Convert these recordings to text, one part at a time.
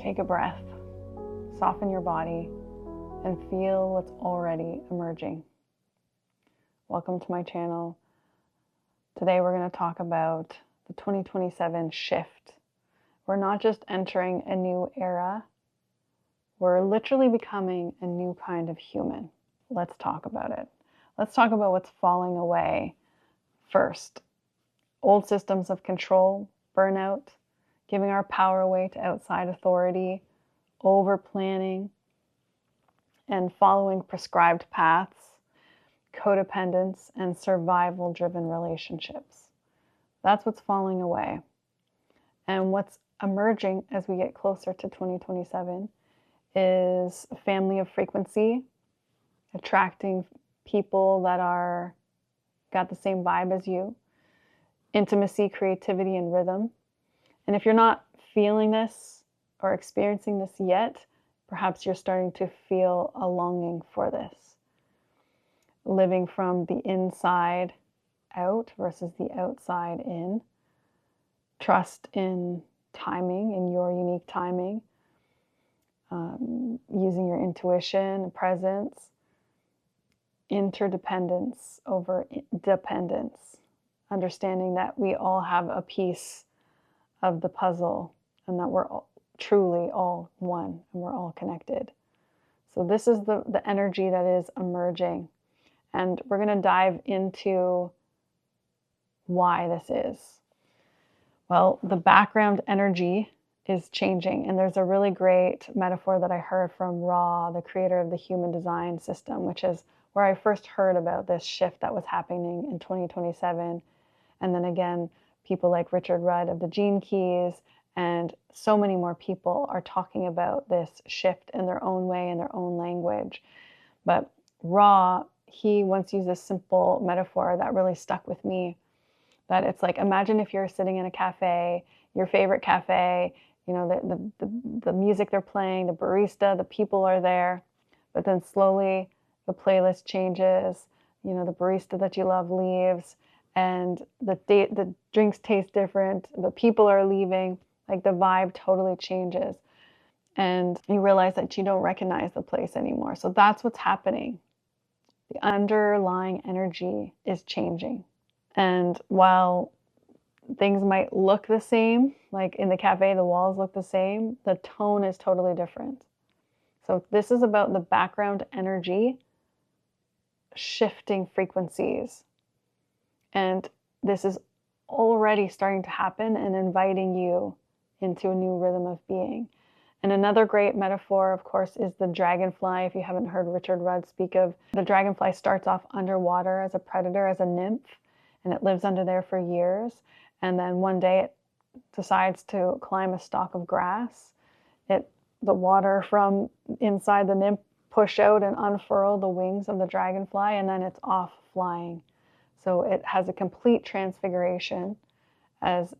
Take a breath, soften your body, and feel what's already emerging. Welcome to my channel. Today we're going to talk about the 2027 shift. We're not just entering a new era, we're literally becoming a new kind of human. Let's talk about it. Let's talk about what's falling away first. Old systems of control, burnout, giving our power away to outside authority, over-planning, and following prescribed paths, codependence, and survival-driven relationships. That's what's falling away. And what's emerging as we get closer to 2027 is a family of frequency, attracting people that got the same vibe as you, intimacy, creativity, and rhythm. And if you're not feeling this or experiencing this yet, perhaps you're starting to feel a longing for this. Living from the inside out versus the outside in. Trust in timing, in your unique timing. Using your intuition and presence. Interdependence over dependence. Understanding that we all have a piece of the puzzle and that we're truly all one and we're all connected. So this is the energy that is emerging. And we're going to dive into why this is. Well, the background energy is changing. And there's a really great metaphor that I heard from Ra, the creator of the human design system, which is where I first heard about this shift that was happening in 2027. And then again, people like Richard Rudd of the Gene Keys and so many more people are talking about this shift in their own way, in their own language. But Ra, he once used a simple metaphor that really stuck with me, that it's like, imagine if you're sitting in a cafe, your favorite cafe, you know, the music they're playing, the barista, the people are there, but then slowly the playlist changes, you know, the barista that you love leaves, and the drinks taste different, the people are leaving, like the vibe totally changes. And you realize that you don't recognize the place anymore. So that's what's happening. The underlying energy is changing. And while things might look the same, like in the cafe, the walls look the same, the tone is totally different. So this is about the background energy shifting frequencies. And this is already starting to happen and inviting you into a new rhythm of being. And another great metaphor, of course, is the dragonfly. If you haven't heard Richard Rudd speak of, the dragonfly starts off underwater as a predator, as a nymph, and it lives under there for years. And then one day it decides to climb a stalk of grass. The water from inside the nymph push out and unfurl the wings of the dragonfly, and then it's off flying. So it has a complete transfiguration as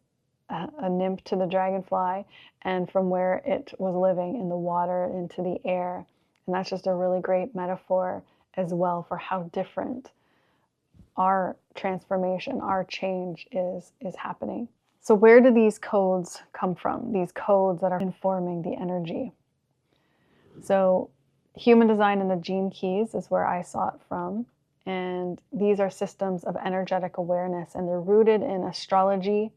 a nymph to the dragonfly, and from where it was living in the water into the air. And that's just a really great metaphor as well for how different our transformation, our change is happening. So where do these codes come from? These codes that are informing the energy. So human design and the Gene Keys is where I saw it from. And these are systems of energetic awareness, and they're rooted in astrology,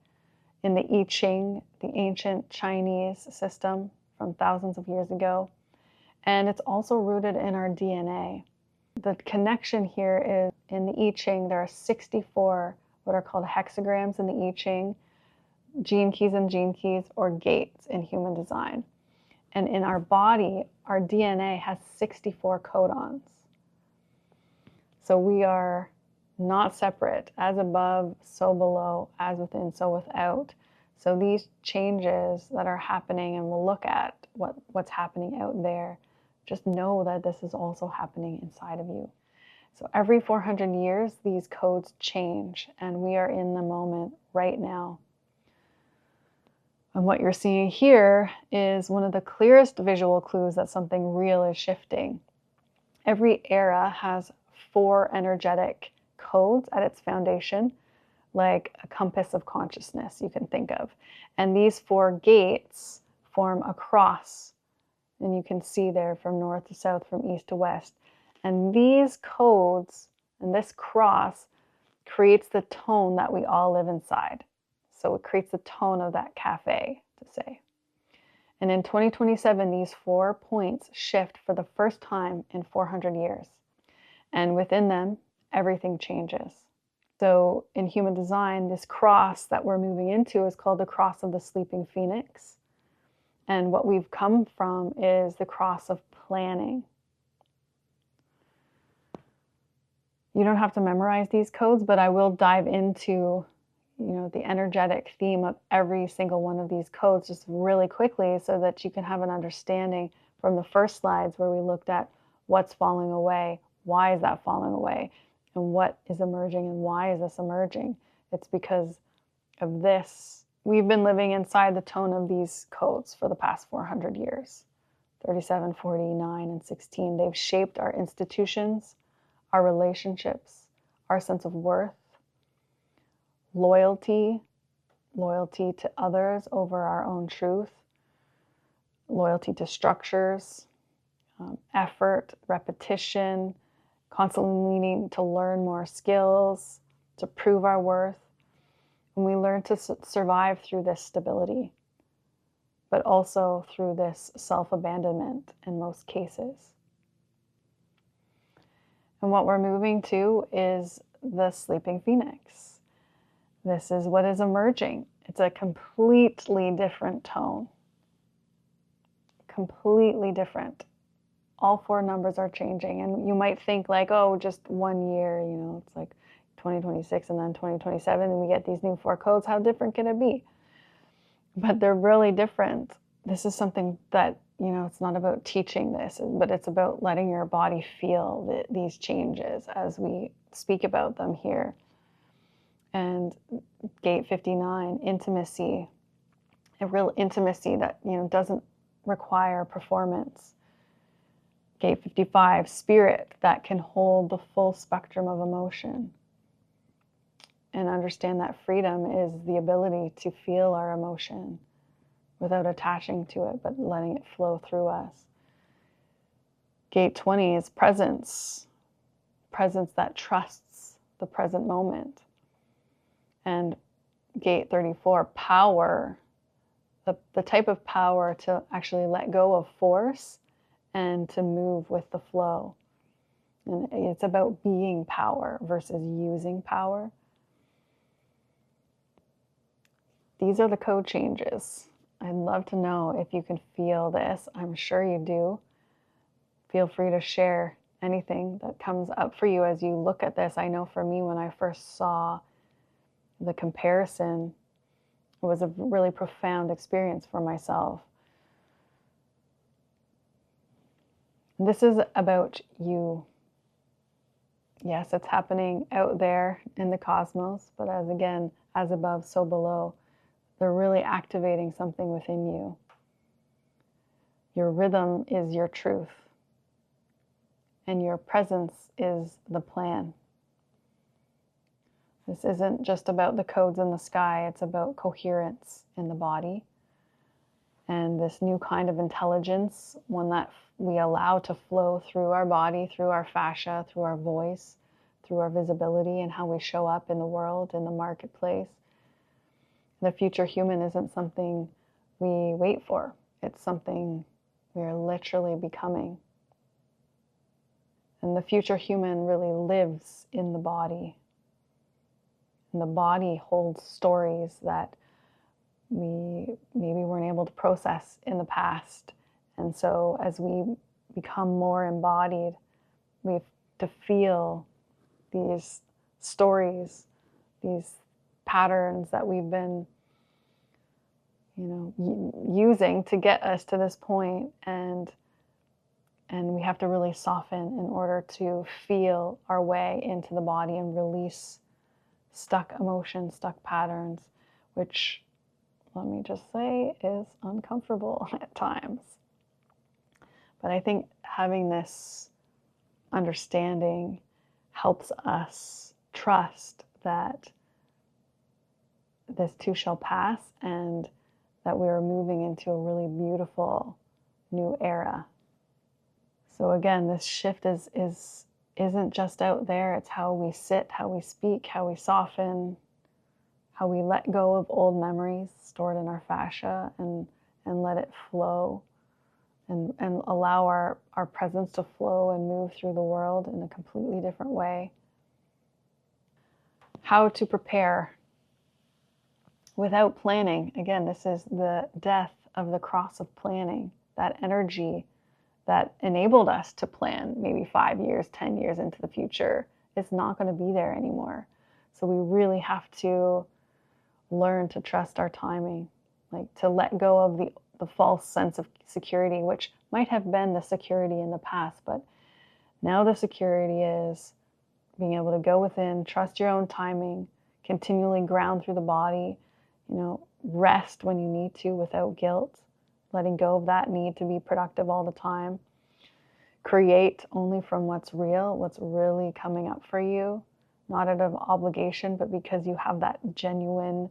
in the I Ching, the ancient Chinese system from thousands of years ago. And it's also rooted in our DNA. The connection here is in the I Ching, there are 64 what are called hexagrams in the I Ching, gene keys and gene keys, or gates in human design. And in our body, our DNA has 64 codons. So we are not separate, as above, so below, as within, so without. So these changes that are happening, and we'll look at what's happening out there, just know that this is also happening inside of you. So every 400 years, these codes change, and we are in the moment right now. And what you're seeing here is one of the clearest visual clues that something real is shifting. Every era has 4 energetic codes at its foundation, like a compass of consciousness you can think of. And these 4 gates form a cross. And you can see there from north to south, from east to west. And these codes and this cross creates the tone that we all live inside. So it creates the tone of that cafe, to say. And in 2027, these 4 points shift for the first time in 400 years. And within them, everything changes. So in human design, this cross that we're moving into is called the cross of the sleeping phoenix. And what we've come from is the cross of planning. You don't have to memorize these codes, but I will dive into, the energetic theme of every single one of these codes just really quickly so that you can have an understanding from the first slides where we looked at what's falling away, why is that falling away, and what is emerging and why is this emerging. It's because of this. We've been living inside the tone of these codes for the past 400 years. 37, 49, and 16. They've shaped our institutions, our relationships, our sense of worth, loyalty to others over our own truth, loyalty to structures, effort, repetition, constantly needing to learn more skills, to prove our worth. And we learn to survive through this stability, but also through this self-abandonment in most cases. And what we're moving to is the sleeping phoenix. This is what is emerging. It's a completely different tone. Completely different. All 4 numbers are changing. And you might think like, oh, just 1 year, it's like 2026 and then 2027, and we get these new 4 codes. How different can it be? But they're really different. This is something that, it's not about teaching this, but it's about letting your body feel these changes as we speak about them here. And gate 59, intimacy, a real intimacy that, doesn't require performance. Gate 55, spirit that can hold the full spectrum of emotion. And understand that freedom is the ability to feel our emotion without attaching to it, but letting it flow through us. Gate 20 is presence. Presence that trusts the present moment. And gate 34, power. The type of power to actually let go of force and to move with the flow. And it's about being power versus using power. These are the code changes. I'd love to know if you can feel this. I'm sure you do. Feel free to share anything that comes up for you as you look at this. I know for me, when I first saw the comparison, it was a really profound experience for myself. This is about you. Yes, it's happening out there in the cosmos, but as above, so below. They're really activating something within you. Your rhythm is your truth, and your presence is the plan. This isn't just about the codes in the sky, it's about coherence in the body. And this new kind of intelligence, one that we allow to flow through our body, through our fascia, through our voice, through our visibility and how we show up in the world, in the marketplace. The future human isn't something we wait for. It's something we're literally becoming. And the future human really lives in the body. And the body holds stories that we maybe weren't able to process in the past. And so as we become more embodied, we have to feel these stories, these patterns that we've been, using to get us to this point, and we have to really soften in order to feel our way into the body and release stuck emotions, stuck patterns, which, let me just say, is uncomfortable at times. But I think having this understanding helps us trust that this too shall pass, and that we are moving into a really beautiful new era. So again, this shift isn't just out there, it's how we sit, how we speak, how we soften, how we let go of old memories stored in our fascia and let it flow and allow our presence to flow and move through the world in a completely different way. How to prepare without planning. Again, this is the death of the cross of planning, that energy that enabled us to plan maybe 5 years, 10 years into the future. It's not going to be there anymore. So we really have to learn to trust our timing, like to let go of the false sense of security, which might have been the security in the past, but now the security is being able to go within, trust your own timing, continually ground through the body, rest when you need to without guilt, letting go of that need to be productive all the time. Create only from what's real, what's really coming up for you, not out of obligation, but because you have that genuine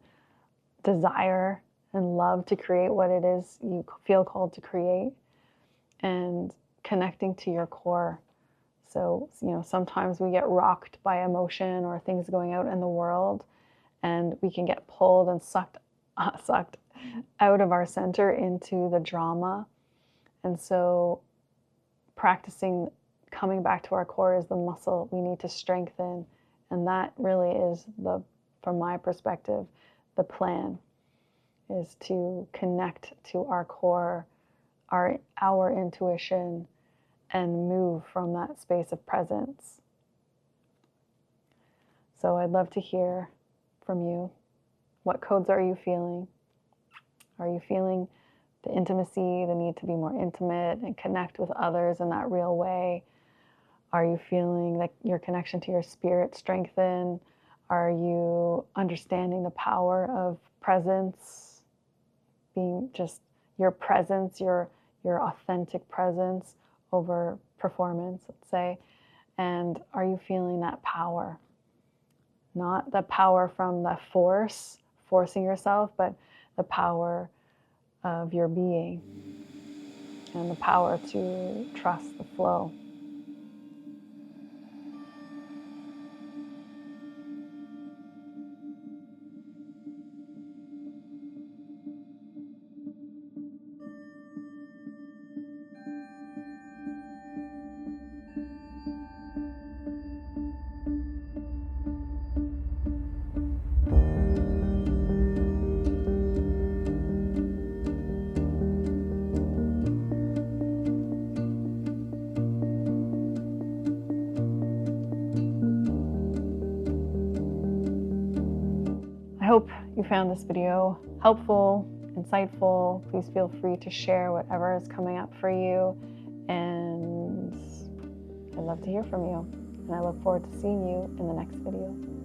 desire and love to create what it is you feel called to create, and connecting to your core. So, sometimes we get rocked by emotion or things going out in the world, and we can get pulled and sucked out of our center into the drama. And so practicing coming back to our core is the muscle we need to strengthen. And that really is, from my perspective, the plan is to connect to our core, our intuition, and move from that space of presence. So I'd love to hear from you. What codes are you feeling? Are you feeling the intimacy, the need to be more intimate and connect with others in that real way? Are you feeling like your connection to your spirit strengthen? Are you understanding the power of presence, being just your presence, your authentic presence over performance, let's say? And are you feeling that power? Not the power from the forcing yourself, but the power of your being and the power to trust the flow. I hope you found this video helpful, insightful. Please feel free to share whatever is coming up for you. And I'd love to hear from you. And I look forward to seeing you in the next video.